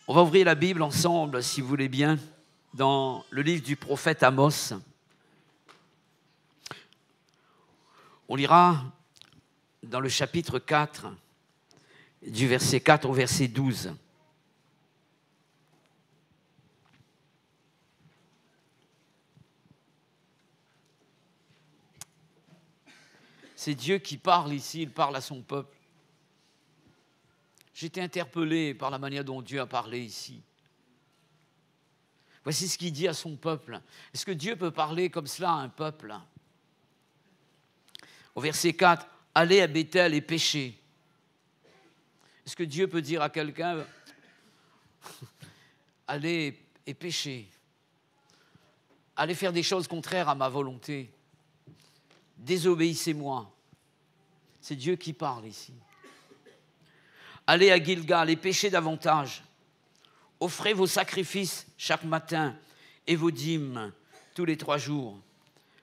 On va ouvrir la Bible ensemble, si vous voulez bien, dans le livre du prophète Amos. On lira dans le chapitre 4, du verset 4 au verset 12. C'est Dieu qui parle ici, il parle à son peuple. J'ai été interpellé par la manière dont Dieu a parlé ici. Voici ce qu'il dit à son peuple. Est-ce que Dieu peut parler comme cela à un peuple? Au verset 4, « Allez à Béthel et péchez ». Est-ce que Dieu peut dire à quelqu'un « Allez et péchez ». Allez faire des choses contraires à ma volonté. Désobéissez-moi. C'est Dieu qui parle ici. Allez à Gilgal et péchez davantage. Offrez vos sacrifices chaque matin et vos dîmes tous les 3 jours.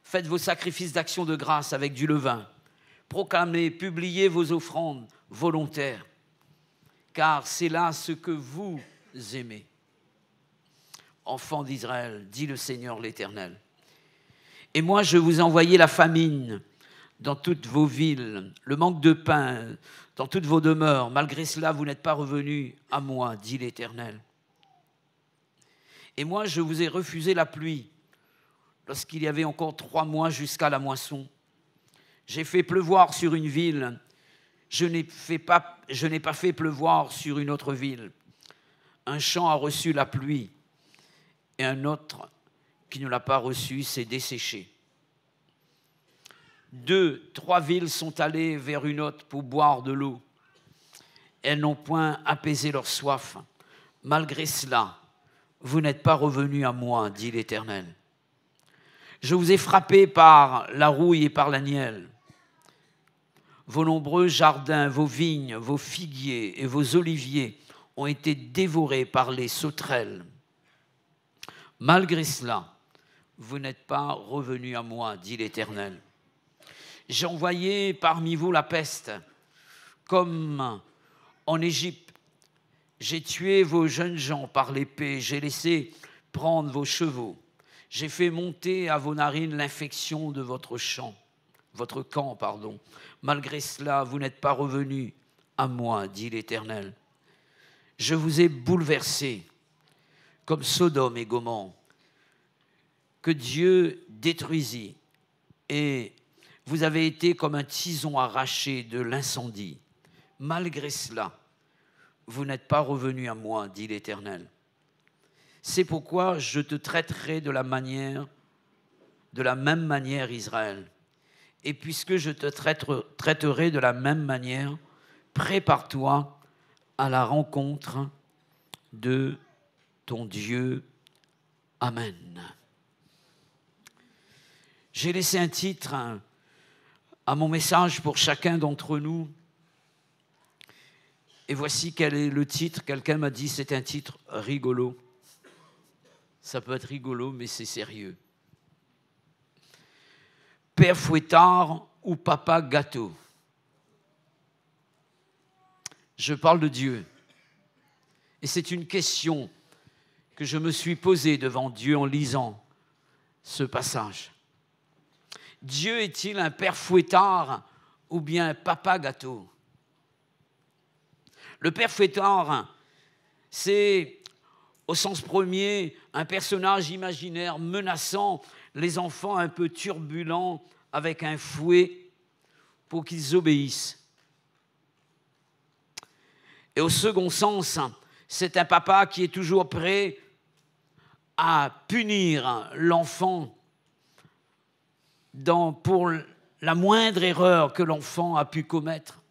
Faites vos sacrifices d'action de grâce avec du levain. Proclamez, publiez vos offrandes volontaires, car c'est là ce que vous aimez. Enfants d'Israël, dit le Seigneur l'Éternel. Et moi, je vous ai envoyé la famine dans toutes vos villes, le manque de pain dans toutes vos demeures. Malgré cela, vous n'êtes pas revenus à moi, dit l'Éternel. Et moi, je vous ai refusé la pluie lorsqu'il y avait encore 3 mois jusqu'à la moisson. J'ai fait pleuvoir sur une ville, je n'ai pas fait pleuvoir sur une autre ville. Un champ a reçu la pluie et un autre qui ne l'a pas reçu s'est desséché. 2, 3 villes sont allées vers une autre pour boire de l'eau. Elles n'ont point apaisé leur soif. Malgré cela, vous n'êtes pas revenus à moi, dit l'Éternel. Je vous ai frappé par la rouille et par la nielle. Vos nombreux jardins, vos vignes, vos figuiers et vos oliviers ont été dévorés par les sauterelles. Malgré cela, vous n'êtes pas revenus à moi, dit l'Éternel. J'ai envoyé parmi vous la peste, comme en Égypte. J'ai tué vos jeunes gens par l'épée, j'ai laissé prendre vos chevaux. J'ai fait monter à vos narines l'infection de votre camp. Malgré cela, vous n'êtes pas revenus à moi, dit l'Éternel. Je vous ai bouleversés comme Sodome et Gomorrhe, que Dieu détruisit, et vous avez été comme un tison arraché de l'incendie. Malgré cela, vous n'êtes pas revenus à moi, dit l'Éternel. C'est pourquoi je te traiterai de la même manière, Israël. Et puisque je te traiterai de la même manière, prépare-toi à la rencontre de ton Dieu. Amen. J'ai laissé un titre à mon message pour chacun d'entre nous. Et voici quel est le titre. Quelqu'un m'a dit c'est un titre rigolo. Ça peut être rigolo, mais c'est sérieux. Père fouettard ou papa gâteau? Je parle de Dieu. Et c'est une question que je me suis posée devant Dieu en lisant ce passage. Dieu est-il un père fouettard ou bien un papa gâteau? Le père fouettard, c'est au sens premier un personnage imaginaire menaçant les enfants un peu turbulents avec un fouet pour qu'ils obéissent. Et au second sens, c'est un papa qui est toujours prêt à punir l'enfant pour la moindre erreur que l'enfant a pu commettre,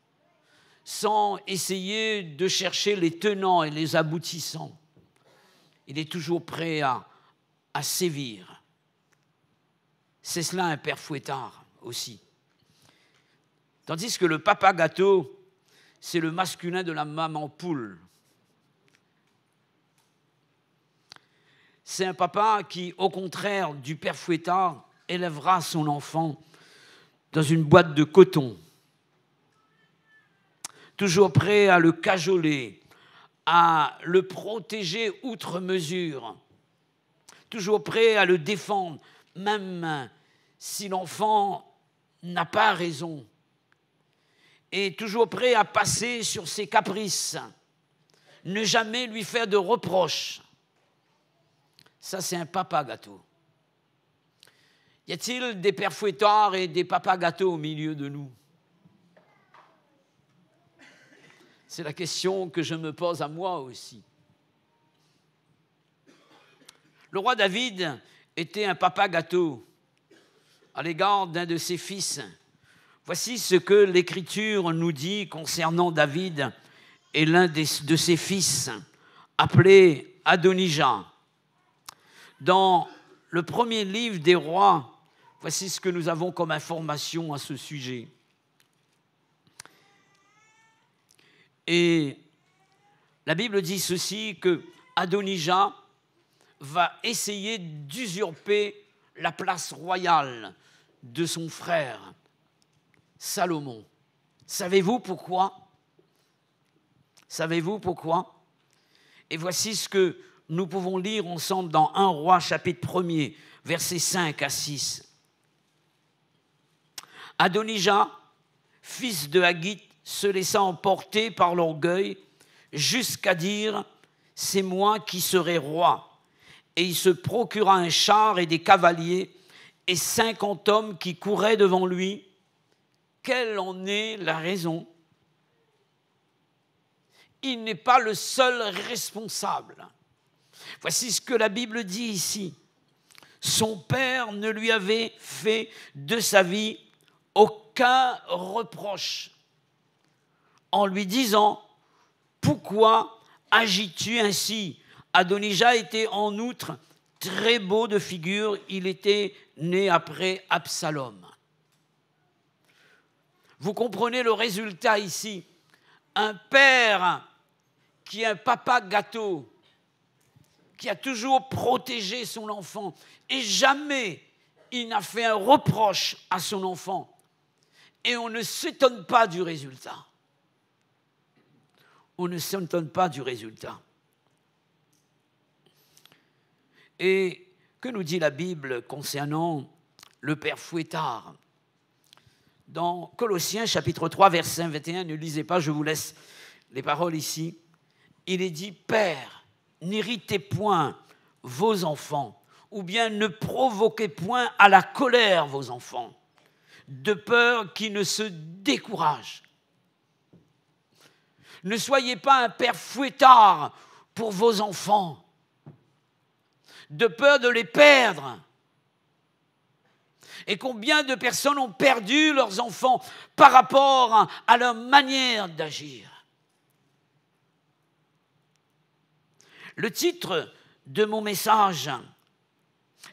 sans essayer de chercher les tenants et les aboutissants. Il est toujours prêt à sévir. C'est cela un père fouettard aussi. Tandis que le papa gâteau, c'est le masculin de la maman poule. C'est un papa qui, au contraire du père fouettard, élèvera son enfant dans une boîte de coton, toujours prêt à le cajoler, à le protéger outre mesure, toujours prêt à le défendre, même si l'enfant n'a pas raison, et toujours prêt à passer sur ses caprices, ne jamais lui faire de reproches. Ça, c'est un papa gâteau. Y a-t-il des pères fouettards et des papas gâteaux au milieu de nous? C'est la question que je me pose à moi aussi. Le roi David était un papa gâteau à l'égard d'un de ses fils. Voici ce que l'Écriture nous dit concernant David et l'un de ses fils, appelé Adonijah. Dans le premier livre des rois, voici ce que nous avons comme information à ce sujet. Et la Bible dit ceci, que Adonijah va essayer d'usurper la place royale de son frère Salomon. Savez-vous pourquoi? Savez-vous pourquoi? Et voici ce que nous pouvons lire ensemble dans 1 Roi chapitre 1er, versets 5 à 6. Adonijah, fils de Haggith, se laissa emporter par l'orgueil jusqu'à dire « C'est moi qui serai roi ». Et il se procura un char et des cavaliers et 50 hommes qui couraient devant lui. Quelle en est la raison? Il n'est pas le seul responsable. Voici ce que la Bible dit ici. Son père ne lui avait fait de sa vie aucun reproche en lui disant « Pourquoi agis-tu ainsi ?» Adonijah était en outre très beau de figure, il était né après Absalom. Vous comprenez le résultat ici. Un père qui est un papa gâteau, qui a toujours protégé son enfant, et jamais il n'a fait un reproche à son enfant. Et on ne s'étonne pas du résultat. On ne s'étonne pas du résultat. Et que nous dit la Bible concernant le père fouettard? Dans Colossiens chapitre 3, verset 21, ne lisez pas, je vous laisse les paroles ici. Il est dit « Père, n'irritez point vos enfants, ou bien ne provoquez point à la colère vos enfants, de peur qu'ils ne se découragent. Ne soyez pas un père fouettard pour vos enfants, de peur de les perdre. » Et combien de personnes ont perdu leurs enfants par rapport à leur manière d'agir? Le titre de mon message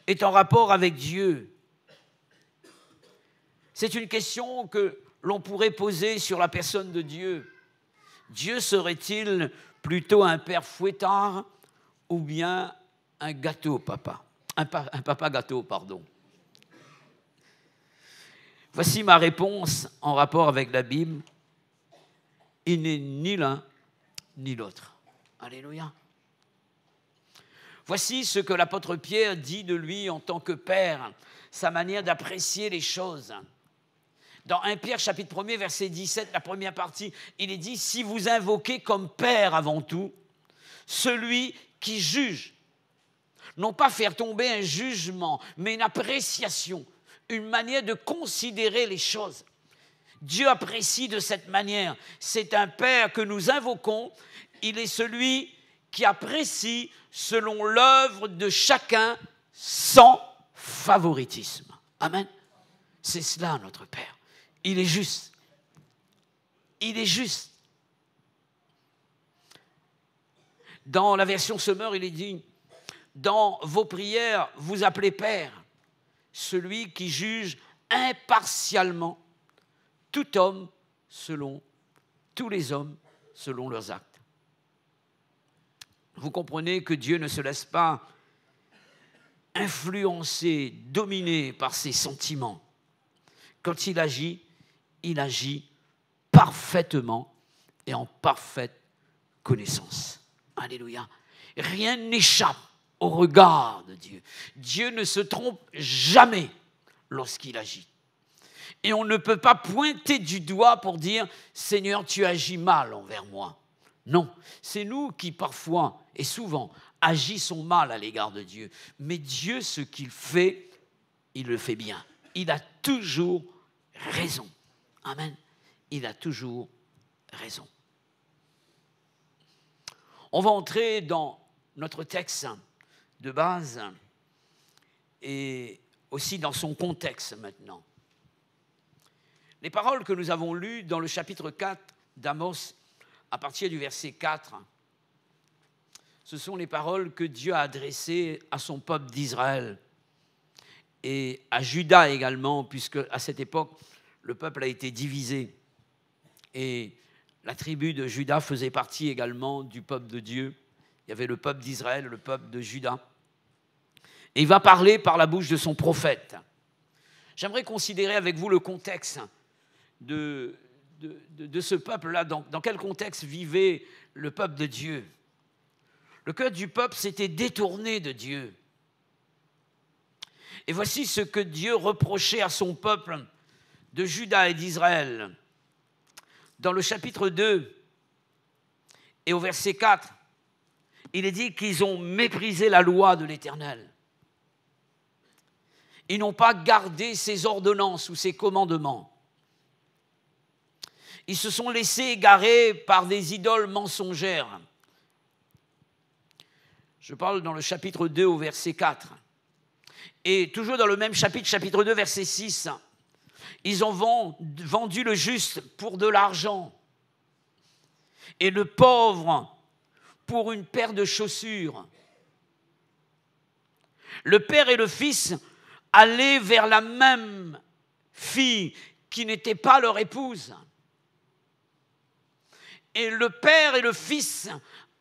est en rapport avec Dieu. C'est une question que l'on pourrait poser sur la personne de Dieu. Dieu serait-il plutôt un père fouettard ou bien un gâteau papa? Un papa gâteau, pardon. Voici ma réponse en rapport avec la Bible. Il n'est ni l'un ni l'autre. Alléluia. Voici ce que l'apôtre Pierre dit de lui en tant que père, sa manière d'apprécier les choses. Dans 1 Pierre chapitre 1er, verset 17, la première partie, il est dit « Si vous invoquez comme père avant tout, celui qui juge, non pas faire tomber un jugement, mais une appréciation, une manière de considérer les choses. Dieu apprécie de cette manière. C'est un Père que nous invoquons. Il est celui qui apprécie selon l'œuvre de chacun sans favoritisme. Amen. C'est cela notre Père. Il est juste. Il est juste. Dans la version Semeur, il est dit « Dans vos prières, vous appelez Père, celui qui juge impartialement tous les hommes selon leurs actes. » Vous comprenez que Dieu ne se laisse pas influencer, dominer par ses sentiments. Quand il agit parfaitement et en parfaite connaissance. Alléluia. Rien n'échappe au regard de Dieu. Dieu ne se trompe jamais lorsqu'il agit. Et on ne peut pas pointer du doigt pour dire « Seigneur, tu agis mal envers moi ». Non, c'est nous qui parfois et souvent agissons mal à l'égard de Dieu. Mais Dieu, ce qu'il fait, il le fait bien. Il a toujours raison. Amen. Il a toujours raison. On va entrer dans notre texte de base et aussi dans son contexte maintenant. Les paroles que nous avons lues dans le chapitre 4 d'Amos, à partir du verset 4, ce sont les paroles que Dieu a adressées à son peuple d'Israël et à Juda également, puisque à cette époque, le peuple a été divisé. Et la tribu de Juda faisait partie également du peuple de Dieu. Il y avait le peuple d'Israël, le peuple de Juda. Et il va parler par la bouche de son prophète. J'aimerais considérer avec vous le contexte de ce peuple-là. Dans quel contexte vivait le peuple de Dieu? Le cœur du peuple s'était détourné de Dieu. Et voici ce que Dieu reprochait à son peuple de Juda et d'Israël. Dans le chapitre 2 et au verset 4, il est dit qu'ils ont méprisé la loi de l'Éternel. Ils n'ont pas gardé ses ordonnances ou ses commandements. Ils se sont laissés égarer par des idoles mensongères. Je parle dans le chapitre 2 au verset 4. Et toujours dans le même chapitre, chapitre 2, verset 6, ils ont vendu le juste pour de l'argent et le pauvre pour une paire de chaussures. Le père et le fils allaient vers la même fille qui n'était pas leur épouse. Et le père et le fils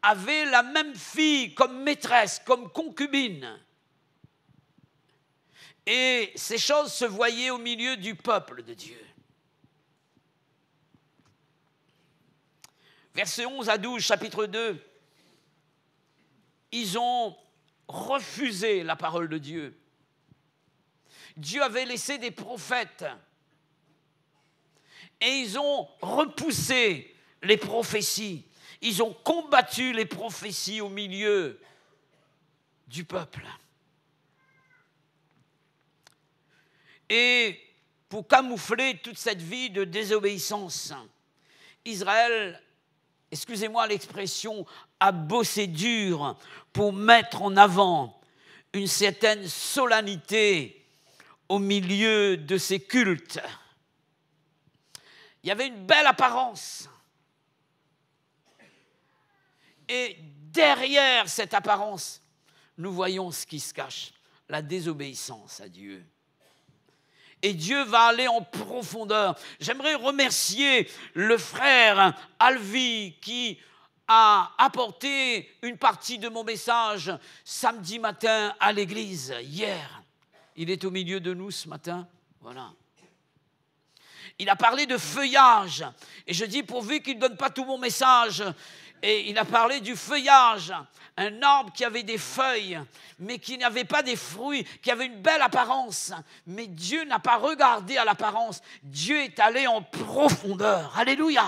avaient la même fille comme maîtresse, comme concubine. Et ces choses se voyaient au milieu du peuple de Dieu. Versets 11 à 12, chapitre 2, ils ont refusé la parole de Dieu. Dieu avait laissé des prophètes et ils ont repoussé les prophéties. Ils ont combattu les prophéties au milieu du peuple. Et pour camoufler toute cette vie de désobéissance, Israël, excusez-moi l'expression, a bossé dur pour mettre en avant une certaine solennité au milieu de ses cultes. Il y avait une belle apparence. Et derrière cette apparence, nous voyons ce qui se cache, la désobéissance à Dieu. Et Dieu va aller en profondeur. J'aimerais remercier le frère Alvi qui a apporté une partie de mon message samedi matin à l'église, hier. Il est au milieu de nous ce matin. Voilà. Il a parlé de feuillage. Et je dis, pourvu qu'il ne donne pas tout mon message. Et il a parlé du feuillage. Un arbre qui avait des feuilles, mais qui n'avait pas des fruits, qui avait une belle apparence. Mais Dieu n'a pas regardé à l'apparence. Dieu est allé en profondeur. Alléluia.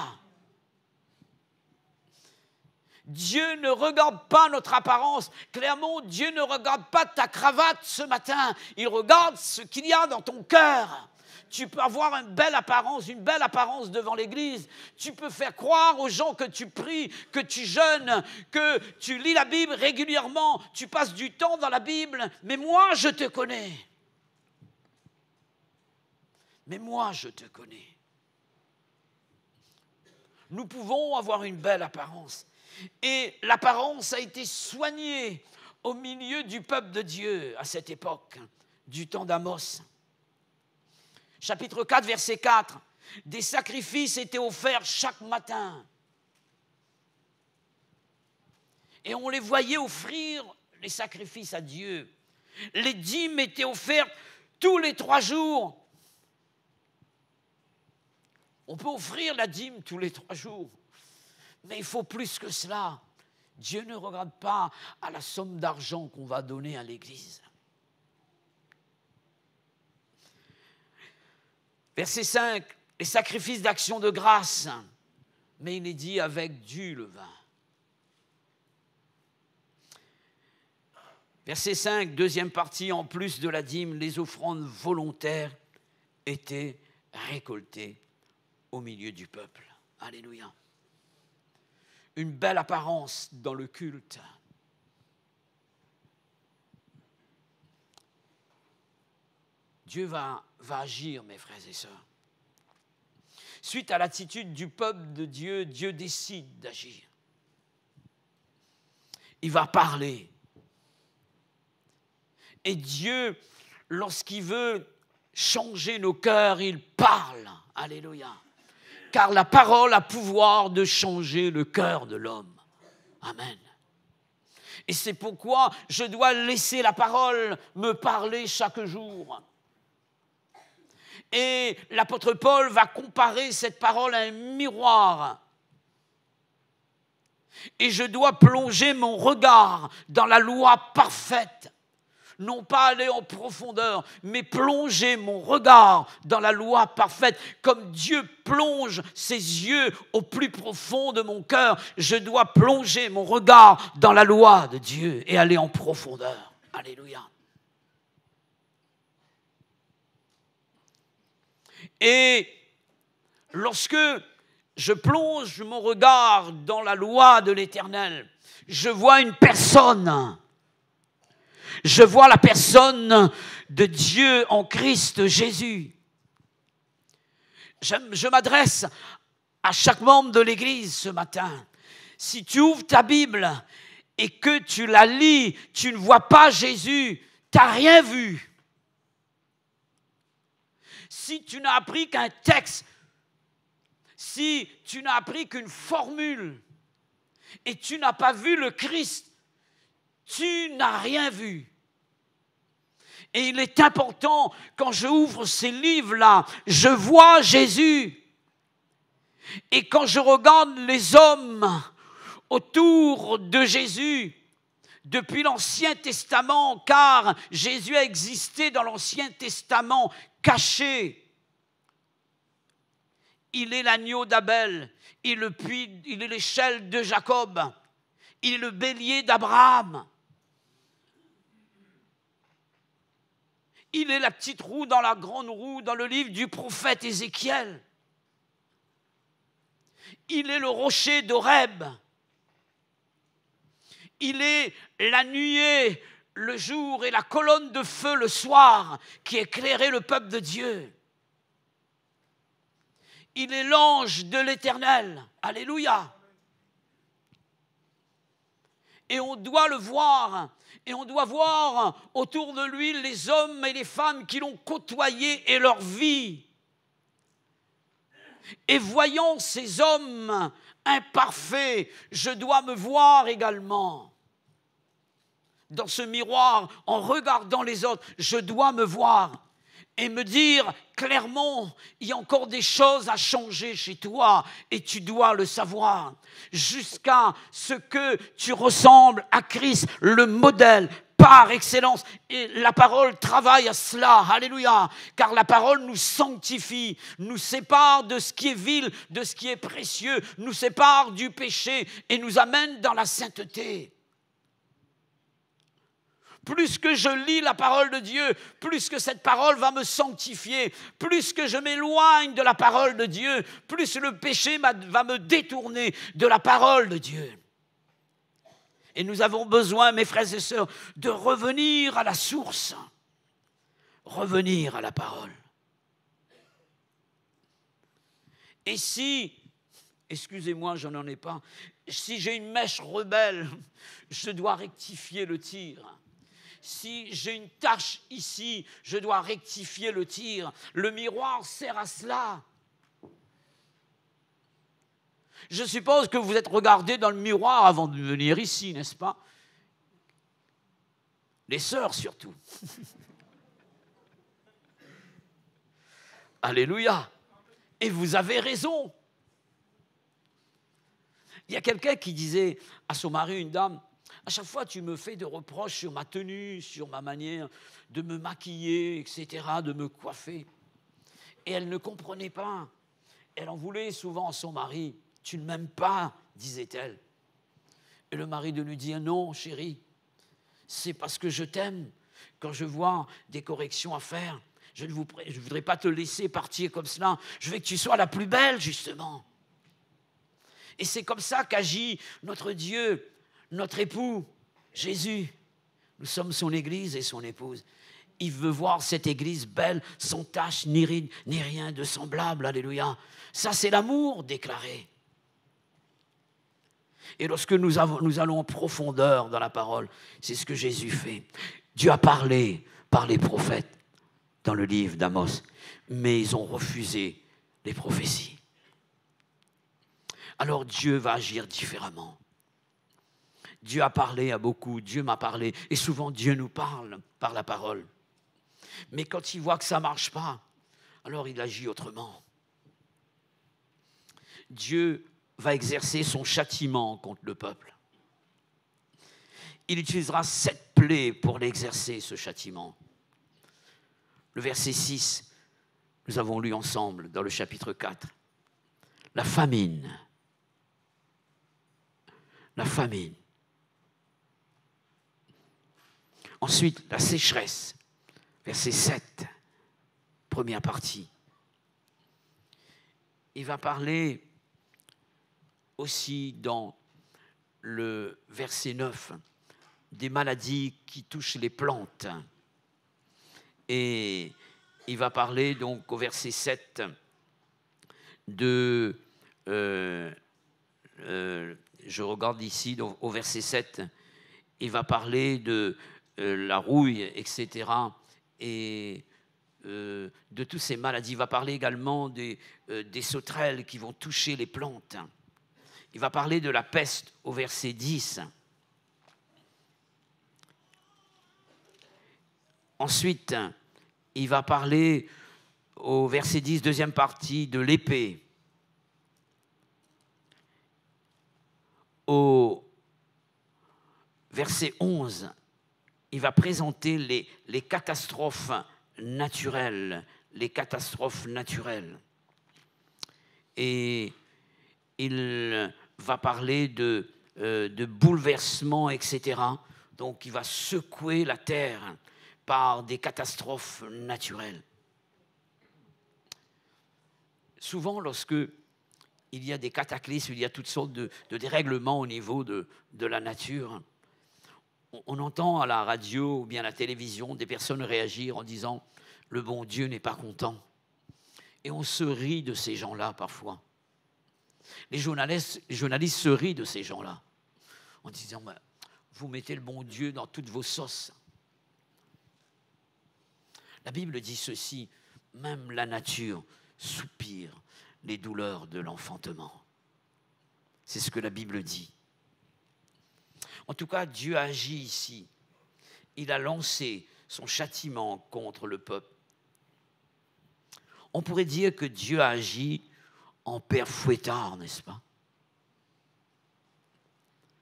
Dieu ne regarde pas notre apparence. Clairement, Dieu ne regarde pas ta cravate ce matin. Il regarde ce qu'il y a dans ton cœur. Tu peux avoir une belle apparence devant l'église. Tu peux faire croire aux gens que tu pries, que tu jeûnes, que tu lis la Bible régulièrement. Tu passes du temps dans la Bible. Mais moi, je te connais. Mais moi, je te connais. Nous pouvons avoir une belle apparence. Et l'apparence a été soignée au milieu du peuple de Dieu à cette époque, du temps d'Amos. Chapitre 4, verset 4. Des sacrifices étaient offerts chaque matin. Et on les voyait offrir les sacrifices à Dieu. Les dîmes étaient offertes tous les 3 jours. On peut offrir la dîme tous les 3 jours. Mais il faut plus que cela. Dieu ne regarde pas à la somme d'argent qu'on va donner à l'Église. Verset 5, les sacrifices d'action de grâce, mais il est dit avec du levain. Verset 5, deuxième partie, en plus de la dîme, les offrandes volontaires étaient récoltées au milieu du peuple. Alléluia. Une belle apparence dans le culte. Dieu va agir, mes frères et sœurs. Suite à l'attitude du peuple de Dieu, Dieu décide d'agir. Il va parler. Et Dieu, lorsqu'il veut changer nos cœurs, il parle. Alléluia. Car la parole a pouvoir de changer le cœur de l'homme. Amen. Et c'est pourquoi je dois laisser la parole me parler chaque jour. Et l'apôtre Paul va comparer cette parole à un miroir. Et je dois plonger mon regard dans la loi parfaite. Non pas aller en profondeur, mais plonger mon regard dans la loi parfaite. Comme Dieu plonge ses yeux au plus profond de mon cœur, je dois plonger mon regard dans la loi de Dieu et aller en profondeur. Alléluia. Et lorsque je plonge mon regard dans la loi de l'Éternel, je vois une personne. Je vois la personne de Dieu en Christ Jésus. Je m'adresse à chaque membre de l'Église ce matin. Si tu ouvres ta Bible et que tu la lis, tu ne vois pas Jésus, tu n'as rien vu. Si tu n'as appris qu'un texte, si tu n'as appris qu'une formule et tu n'as pas vu le Christ, tu n'as rien vu. Et il est important, quand je ouvre ces livres-là, je vois Jésus. Et quand je regarde les hommes autour de Jésus, depuis l'Ancien Testament, car Jésus a existé dans l'Ancien Testament, caché. Il est l'agneau d'Abel, il est l'échelle de Jacob, il est le bélier d'Abraham. Il est la petite roue dans la grande roue dans le livre du prophète Ézéchiel. Il est le rocher d'Horeb. Il est la nuée le jour et la colonne de feu le soir qui éclairait le peuple de Dieu. Il est l'ange de l'Éternel. Alléluia. Et on doit le voir. Et on doit voir autour de lui les hommes et les femmes qui l'ont côtoyé et leur vie. Et voyant ces hommes imparfaits, je dois me voir également. Dans ce miroir, en regardant les autres, je dois me voir et me dire clairement, il y a encore des choses à changer chez toi et tu dois le savoir. Jusqu'à ce que tu ressembles à Christ, le modèle par excellence. Et la parole travaille à cela, alléluia, car la parole nous sanctifie, nous sépare de ce qui est vil, de ce qui est précieux, nous sépare du péché et nous amène dans la sainteté. Plus que je lis la parole de Dieu, plus que cette parole va me sanctifier, plus que je m'éloigne de la parole de Dieu, plus le péché va me détourner de la parole de Dieu. Et nous avons besoin, mes frères et sœurs, de revenir à la source, revenir à la parole. Et si, excusez-moi, je n'en ai pas, si j'ai une mèche rebelle, je dois rectifier le tir. Si j'ai une tache ici, je dois rectifier le tir. Le miroir sert à cela. Je suppose que vous êtes regardé dans le miroir avant de venir ici, n'est-ce pas? Les sœurs surtout. Alléluia. Et vous avez raison. Il y a quelqu'un qui disait à son mari, une dame, à chaque fois tu me fais des reproches sur ma tenue, sur ma manière de me maquiller, etc., de me coiffer. Et elle ne comprenait pas. Elle en voulait souvent à son mari. Tu ne m'aimes pas, disait-elle. Et le mari de lui dire, non, chérie, c'est parce que je t'aime. Quand je vois des corrections à faire, je ne voudrais pas te laisser partir comme cela. Je veux que tu sois la plus belle, justement. Et c'est comme ça qu'agit notre Dieu, notre époux, Jésus. Nous sommes son Église et son épouse. Il veut voir cette Église belle, sans tache, ni ride, ni rien de semblable. Alléluia. Ça, c'est l'amour déclaré. Et lorsque nous allons en profondeur dans la parole, c'est ce que Jésus fait. Dieu a parlé par les prophètes dans le livre d'Amos, mais ils ont refusé les prophéties. Alors Dieu va agir différemment. Dieu a parlé à beaucoup, Dieu m'a parlé, et souvent Dieu nous parle par la parole. Mais quand il voit que ça ne marche pas, alors il agit autrement. Dieu va exercer son châtiment contre le peuple. Il utilisera 7 plaies pour l'exercer, ce châtiment. Le verset 6, nous avons lu ensemble dans le chapitre 4. La famine. La famine. Ensuite, la sécheresse. Verset 7, première partie. Il va parler aussi dans le verset 9 des maladies qui touchent les plantes. Et il va parler donc au verset 7 de... je regarde ici, donc, au verset 7, il va parler de la rouille, etc., et de toutes ces maladies. Il va parler également des sauterelles qui vont toucher les plantes. Il va parler de la peste au verset 10. Ensuite, il va parler au verset 10, deuxième partie, de l'épée. Au verset 11, il va présenter les catastrophes naturelles. Les catastrophes naturelles. Et il va parler de bouleversements, etc. Donc, il va secouer la terre par des catastrophes naturelles. Souvent, lorsque il y a des cataclysmes, il y a toutes sortes de dérèglements au niveau de la nature, on entend à la radio ou bien à la télévision des personnes réagir en disant « le bon Dieu n'est pas content ». Et on se rit de ces gens-là parfois. Les journalistes se rient de ces gens-là en disant « vous mettez le bon Dieu dans toutes vos sauces ». La Bible dit ceci, même la nature soupire les douleurs de l'enfantement. C'est ce que la Bible dit. En tout cas, Dieu a agi ici. Il a lancé son châtiment contre le peuple. On pourrait dire que Dieu a agi en père fouettard, n'est-ce pas?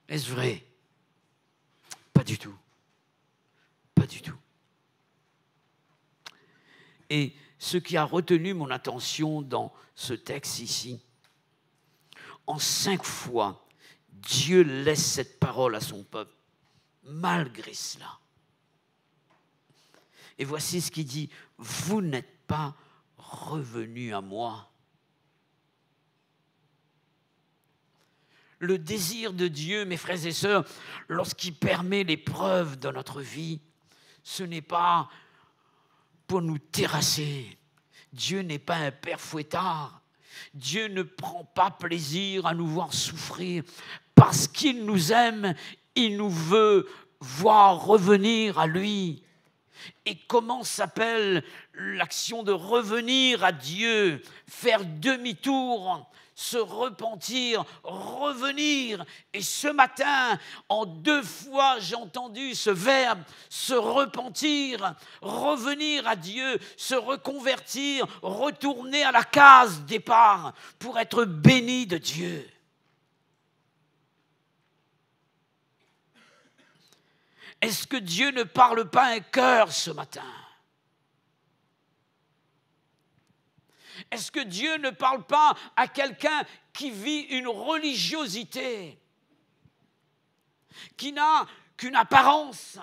Est-ce vrai? Pas du tout. Pas du tout. Et ce qui a retenu mon attention dans ce texte ici, en 5 fois, Dieu laisse cette parole à son peuple, malgré cela. Et voici ce qu'il dit, « Vous n'êtes pas revenus à moi. » Le désir de Dieu, mes frères et sœurs, lorsqu'il permet l'épreuve dans notre vie, ce n'est pas pour nous terrasser. Dieu n'est pas un père fouettard. Dieu ne prend pas plaisir à nous voir souffrir. Parce qu'il nous aime, il nous veut voir revenir à lui. Et comment s'appelle l'action de revenir à Dieu? Faire demi-tour, se repentir, revenir. Et ce matin, en 2 fois, j'ai entendu ce verbe, se repentir, revenir à Dieu, se reconvertir, retourner à la case départ pour être béni de Dieu. Est-ce que Dieu ne parle pas un cœur ce matin? Est-ce que Dieu ne parle pas à quelqu'un qui vit une religiosité, qui n'a qu'une apparence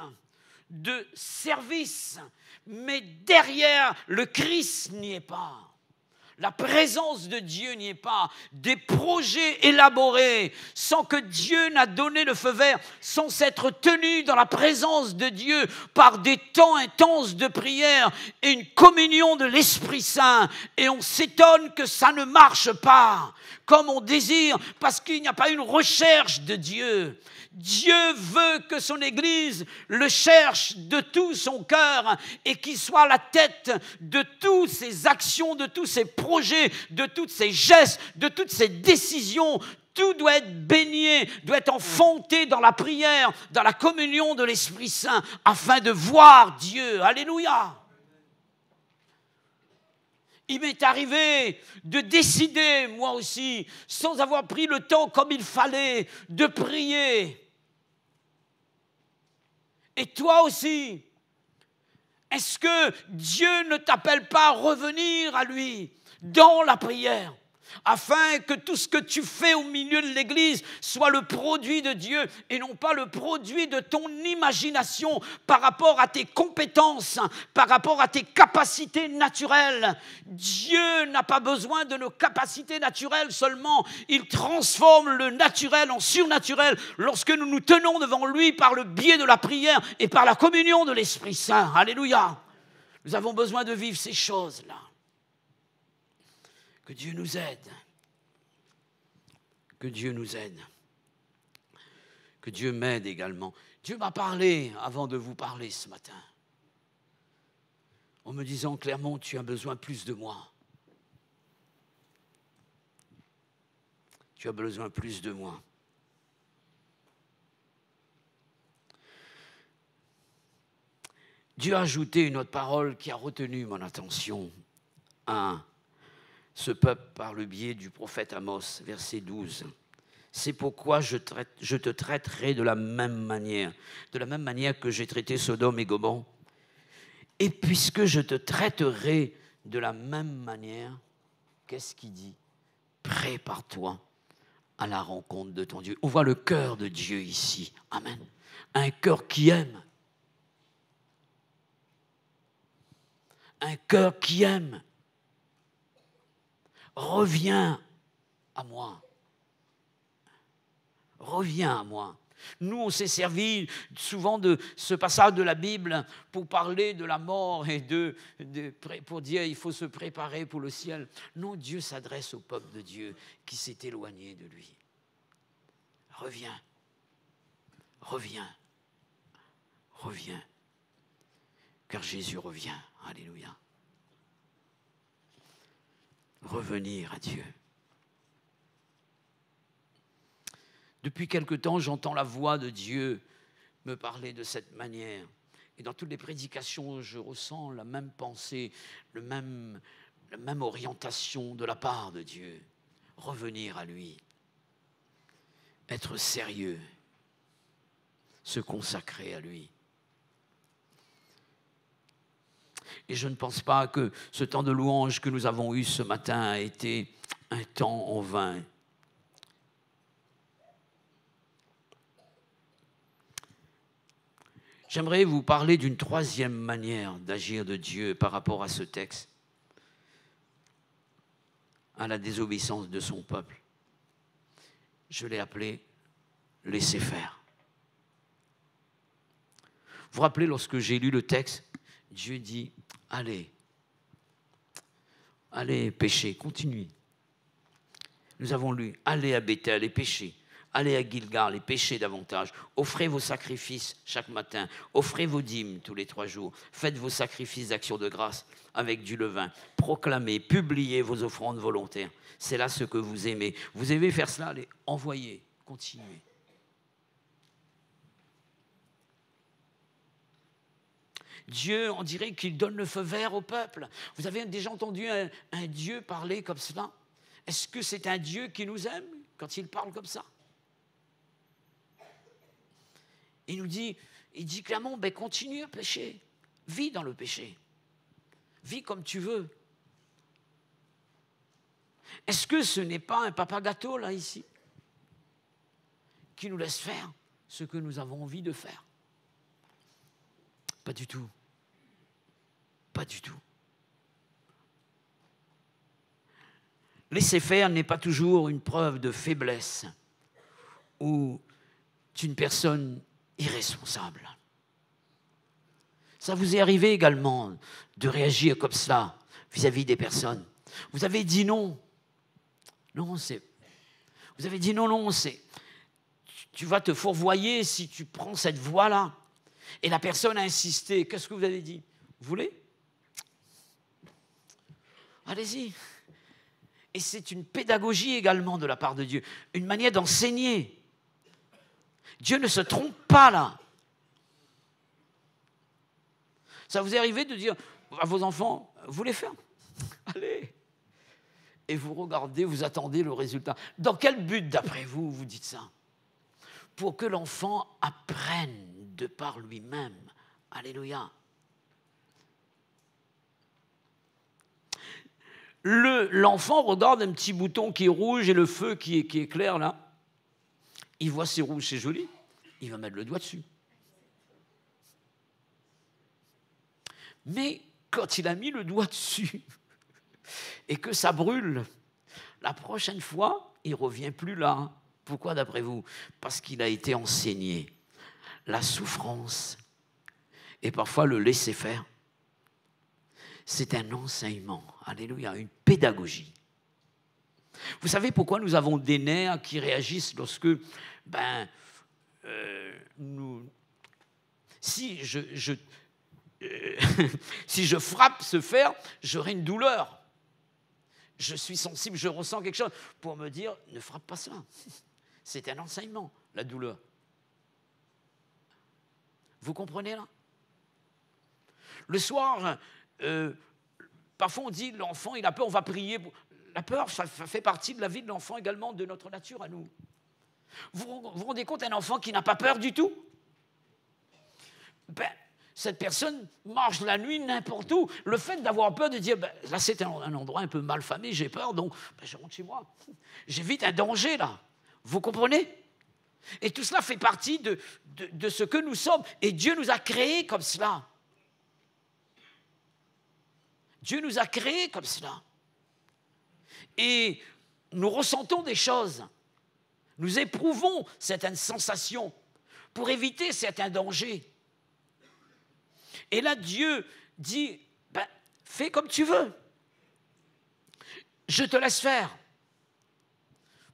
de service, mais derrière, le Christ n'y est pas. La présence de Dieu n'y est pas. Des projets élaborés sans que Dieu n'a donné le feu vert, sans s'être tenus dans la présence de Dieu par des temps intenses de prière et une communion de l'Esprit Saint. Et on s'étonne que ça ne marche pas comme on désire parce qu'il n'y a pas une recherche de Dieu. Dieu veut que son Église le cherche de tout son cœur et qu'il soit à la tête de toutes ses actions, de tous ses projets, de tous ses gestes, de toutes ses décisions. Tout doit être baigné, doit être enfanté dans la prière, dans la communion de l'Esprit Saint, afin de voir Dieu. Alléluia! Il m'est arrivé de décider, moi aussi, sans avoir pris le temps comme il fallait, de prier. Et toi aussi, est-ce que Dieu ne t'appelle pas à revenir à lui dans la prière, afin que tout ce que tu fais au milieu de l'Église soit le produit de Dieu et non pas le produit de ton imagination par rapport à tes compétences, par rapport à tes capacités naturelles. Dieu n'a pas besoin de nos capacités naturelles seulement. Il transforme le naturel en surnaturel lorsque nous nous tenons devant lui par le biais de la prière et par la communion de l'Esprit Saint. Alléluia! Nous avons besoin de vivre ces choses-là. Que Dieu nous aide. Que Dieu nous aide. Que Dieu m'aide également. Dieu m'a parlé avant de vous parler ce matin. En me disant clairement, tu as besoin plus de moi. Tu as besoin plus de moi. Dieu a ajouté une autre parole qui a retenu mon attention. Ce peuple par le biais du prophète Amos, verset 12. C'est pourquoi je te traiterai de la même manière que j'ai traité Sodome et Gomorrhe. Et puisque je te traiterai de la même manière, qu'est-ce qu'il dit? Prépare-toi à la rencontre de ton Dieu. On voit le cœur de Dieu ici. Amen. Un cœur qui aime. Un cœur qui aime. Reviens à moi. Reviens à moi. Nous, on s'est servi souvent de ce passage de la Bible pour parler de la mort et pour dire il faut se préparer pour le ciel. Non, Dieu s'adresse au peuple de Dieu qui s'est éloigné de lui. Reviens. Reviens. Reviens. Car Jésus revient. Alléluia. Revenir à Dieu. Depuis quelque temps, j'entends la voix de Dieu me parler de cette manière. Et dans toutes les prédications, je ressens la même pensée, la même orientation de la part de Dieu. Revenir à lui. Être sérieux. Se consacrer à lui. Et je ne pense pas que ce temps de louange que nous avons eu ce matin a été un temps en vain. J'aimerais vous parler d'une troisième manière d'agir de Dieu par rapport à ce texte, à la désobéissance de son peuple. Je l'ai appelé « laisser faire ». Vous vous rappelez, lorsque j'ai lu le texte, Dieu dit « allez, allez pécher, continuez ». Nous avons lu « allez à Béthel et péchez ». Allez à Gilgal et péchez davantage. Offrez vos sacrifices chaque matin. Offrez vos dîmes tous les 3 jours. Faites vos sacrifices d'action de grâce avec du levain. Proclamez, publiez vos offrandes volontaires. C'est là ce que vous aimez. Vous aimez faire cela? Allez, envoyez, continuez. Dieu, on dirait qu'il donne le feu vert au peuple. Vous avez déjà entendu un Dieu parler comme cela? Est-ce que c'est un Dieu qui nous aime quand il parle comme ça? Il nous dit, il dit clairement, ben continue à pécher. Vis dans le péché. Vis comme tu veux. Est-ce que ce n'est pas un papa gâteau, là, ici, qui nous laisse faire ce que nous avons envie de faire? Pas du tout. Pas du tout. Laisser faire n'est pas toujours une preuve de faiblesse ou d'une personne irresponsable. Ça vous est arrivé également de réagir comme cela vis-à-vis des personnes. Vous avez dit non. Non, c'est... Vous avez dit non, c'est... Tu vas te fourvoyer si tu prends cette voie-là. Et la personne a insisté. Qu'est-ce que vous avez dit? Vous voulez? Allez-y. Et c'est une pédagogie également de la part de Dieu. Une manière d'enseigner. Dieu ne se trompe pas là. Ça vous est arrivé de dire à vos enfants, vous voulez faire? Allez. Et vous regardez, vous attendez le résultat. Dans quel but, d'après vous, vous dites ça? Pour que l'enfant apprenne de par lui-même. Alléluia. L'enfant regarde un petit bouton qui est rouge et le feu qui éclaire là. Il voit c'est rouge, c'est joli. Il va mettre le doigt dessus. Mais quand il a mis le doigt dessus et que ça brûle, la prochaine fois, il ne revient plus là. Pourquoi d'après vous? Parce qu'il a été enseigné. La souffrance et parfois le laisser-faire, c'est un enseignement. Alléluia, une pédagogie. Vous savez pourquoi nous avons des nerfs qui réagissent lorsque, si je frappe ce fer, j'aurai une douleur. Je suis sensible, je ressens quelque chose pour me dire, ne frappe pas cela. C'est un enseignement, la douleur. Vous comprenez là? Le soir, parfois on dit, l'enfant, il a peur, on va prier. La peur, ça fait partie de la vie de l'enfant également, de notre nature à nous. Vous vous rendez compte, un enfant qui n'a pas peur du tout? Cette personne marche la nuit n'importe où. Le fait d'avoir peur de dire, là c'est un endroit un peu mal famé, j'ai peur, donc je rentre chez moi. J'évite un danger là. Vous comprenez? Et tout cela fait partie de ce que nous sommes. Et Dieu nous a créés comme cela. Dieu nous a créés comme cela. Et nous ressentons des choses. Nous éprouvons certaines sensations pour éviter certains dangers. Et là, Dieu dit, fais comme tu veux. Je te laisse faire.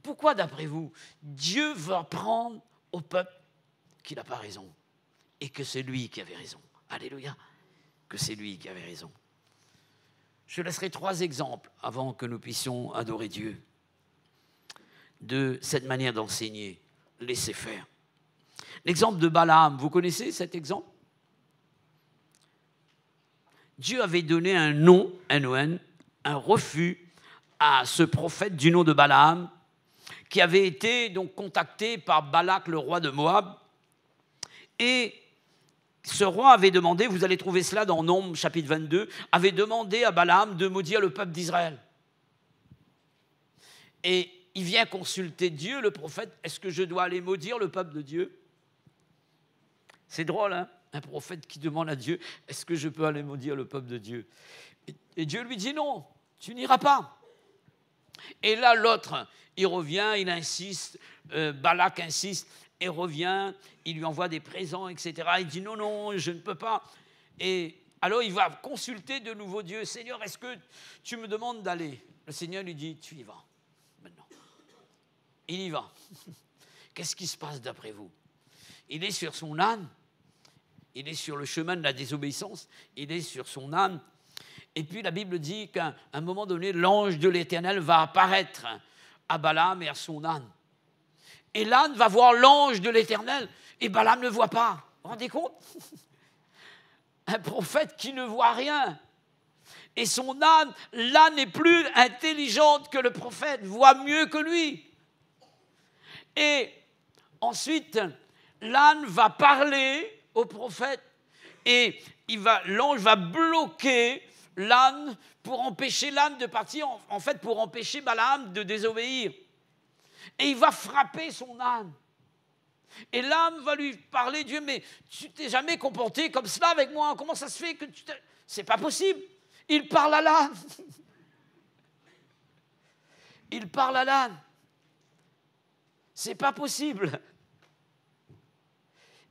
Pourquoi, d'après vous, Dieu veut apprendre au peuple qu'il n'a pas raison et que c'est lui qui avait raison? Alléluia, que c'est lui qui avait raison. Je laisserai 3 exemples avant que nous puissions adorer Dieu de cette manière d'enseigner, laisser faire. L'exemple de Balaam, vous connaissez cet exemple? Dieu avait donné un nom, N-O-N, un refus à ce prophète du nom de Balaam, qui avait été donc contacté par Balak, le roi de Moab. Et ce roi avait demandé, vous allez trouver cela dans Nombres chapitre 22, avait demandé à Balaam de maudire le peuple d'Israël. Et il vient consulter Dieu, le prophète, est-ce que je dois aller maudire le peuple de Dieu? C'est drôle, hein? Un prophète qui demande à Dieu, est-ce que je peux aller maudire le peuple de Dieu? Et Dieu lui dit non, tu n'iras pas. Et là, l'autre, il revient, il insiste, Balak insiste, et revient, il lui envoie des présents, etc. Il dit non, je ne peux pas. Et alors, il va consulter de nouveau Dieu. Seigneur, est-ce que tu me demandes d'aller? Le Seigneur lui dit, tu y vas, maintenant. Il y va. Qu'est-ce qui se passe d'après vous? Il est sur son âne, il est sur le chemin de la désobéissance, il est sur son âne. Et puis la Bible dit qu'à un moment donné, l'ange de l'Éternel va apparaître à Balaam et à son âne. Et l'âne va voir l'ange de l'Éternel et Balaam ne voit pas. Vous vous rendez compte? Un prophète qui ne voit rien. Et son âne, l'âne est plus intelligente que le prophète, voit mieux que lui. Et ensuite, l'âne va parler au prophète. Et l'ange va bloquer l'âne pour empêcher l'âne de partir, en fait pour empêcher Balaam de désobéir. Et il va frapper son âne. Et l'âne va lui parler, Dieu, mais tu t'es jamais comporté comme cela avec moi, comment ça se fait que tu t'es... C'est pas possible. Il parle à l'âne. Il parle à l'âne. C'est pas possible.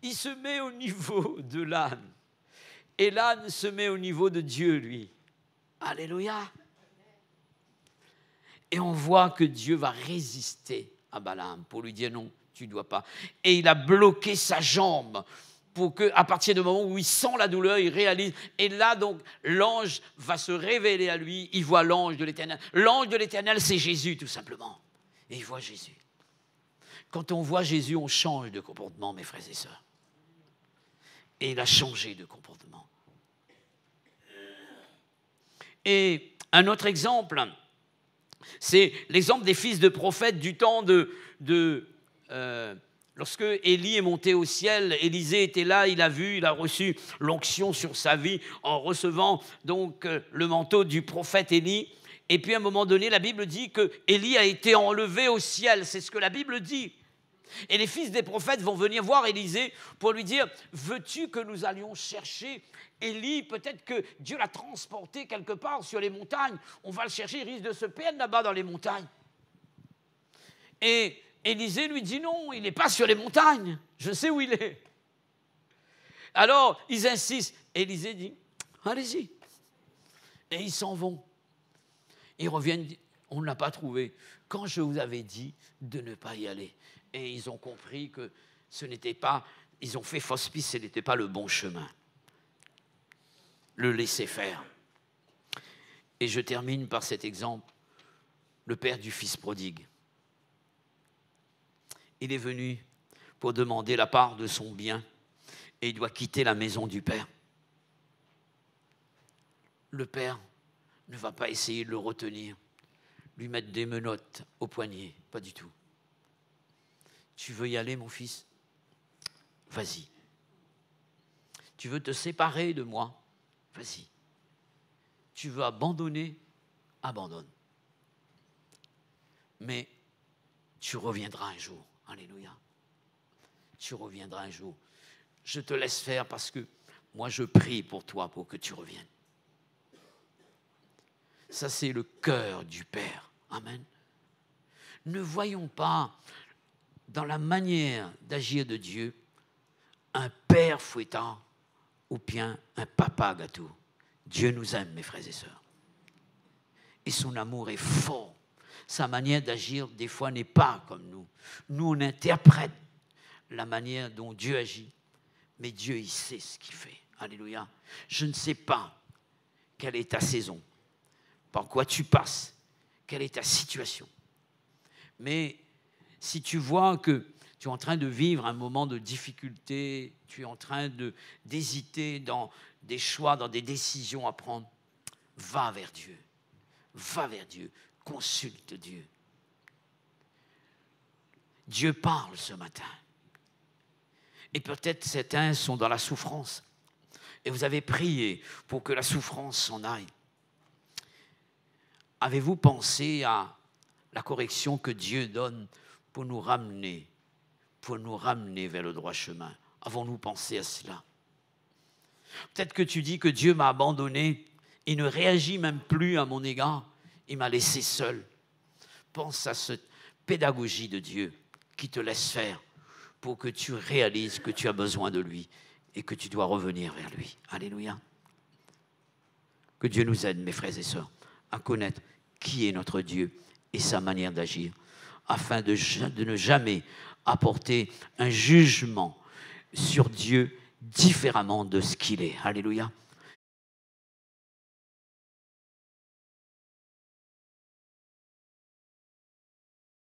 Il se met au niveau de l'âne. Et l'âne se met au niveau de Dieu, lui. Alléluia. Et on voit que Dieu va résister à Balaam pour lui dire non, tu ne dois pas. Et il a bloqué sa jambe pour qu'à partir du moment où il sent la douleur, il réalise. Et là, donc, l'ange va se révéler à lui. Il voit l'ange de l'Éternel. L'ange de l'Éternel, c'est Jésus, tout simplement. Et il voit Jésus. Quand on voit Jésus, on change de comportement, mes frères et sœurs. Et il a changé de comportement. Et un autre exemple, c'est l'exemple des fils de prophètes du temps lorsque Élie est monté au ciel. Élisée était là, il a reçu l'onction sur sa vie en recevant donc le manteau du prophète Élie. Et puis à un moment donné, la Bible dit que Élie a été enlevé au ciel, c'est ce que la Bible dit. Et les fils des prophètes vont venir voir Élisée pour lui dire « Veux-tu que nous allions chercher Élie? Peut-être que Dieu l'a transporté quelque part sur les montagnes. On va le chercher, il risque de se perdre là-bas dans les montagnes. » Et Élisée lui dit « Non, il n'est pas sur les montagnes. Je sais où il est. » Alors, ils insistent. Élisée dit « Allez-y. » Et ils s'en vont. Ils reviennent, on ne l'a pas trouvé. Quand je vous avais dit de ne pas y aller. Et ils ont compris que ce n'était pas, ils ont fait fausse piste, ce n'était pas le bon chemin. Le laisser faire. Et je termine par cet exemple, le père du fils prodigue. Il est venu pour demander la part de son bien et il doit quitter la maison du père. Le père ne va pas essayer de le retenir, lui mettre des menottes au poignet, pas du tout. Tu veux y aller, mon fils? Vas-y. Tu veux te séparer de moi? Vas-y. Tu veux abandonner? Abandonne. Mais tu reviendras un jour. Alléluia. Tu reviendras un jour. Je te laisse faire parce que moi, je prie pour toi pour que tu reviennes. Ça, c'est le cœur du Père. Amen. Ne voyons pas dans la manière d'agir de Dieu un père fouettant ou bien un papa gâteau. Dieu nous aime, mes frères et sœurs. Et son amour est fort. Sa manière d'agir, des fois, n'est pas comme nous. Nous, on interprète la manière dont Dieu agit. Mais Dieu, il sait ce qu'il fait. Alléluia. Je ne sais pas quelle est ta saison, par quoi tu passes, quelle est ta situation. Mais si tu vois que tu es en train de vivre un moment de difficulté, tu es en train d'hésiter dans des choix, dans des décisions à prendre, va vers Dieu. Va vers Dieu. Consulte Dieu. Dieu parle ce matin. Et peut-être certains sont dans la souffrance. Et vous avez prié pour que la souffrance s'en aille. Avez-vous pensé à la correction que Dieu donne pour nous ramener vers le droit chemin? Avons-nous pensé à cela? Peut-être que tu dis que Dieu m'a abandonné, il ne réagit même plus à mon égard, il m'a laissé seul. Pense à cette pédagogie de Dieu qui te laisse faire pour que tu réalises que tu as besoin de lui et que tu dois revenir vers lui. Alléluia. Que Dieu nous aide, mes frères et sœurs, à connaître qui est notre Dieu et sa manière d'agir, afin de ne jamais apporter un jugement sur Dieu différemment de ce qu'il est. Alléluia.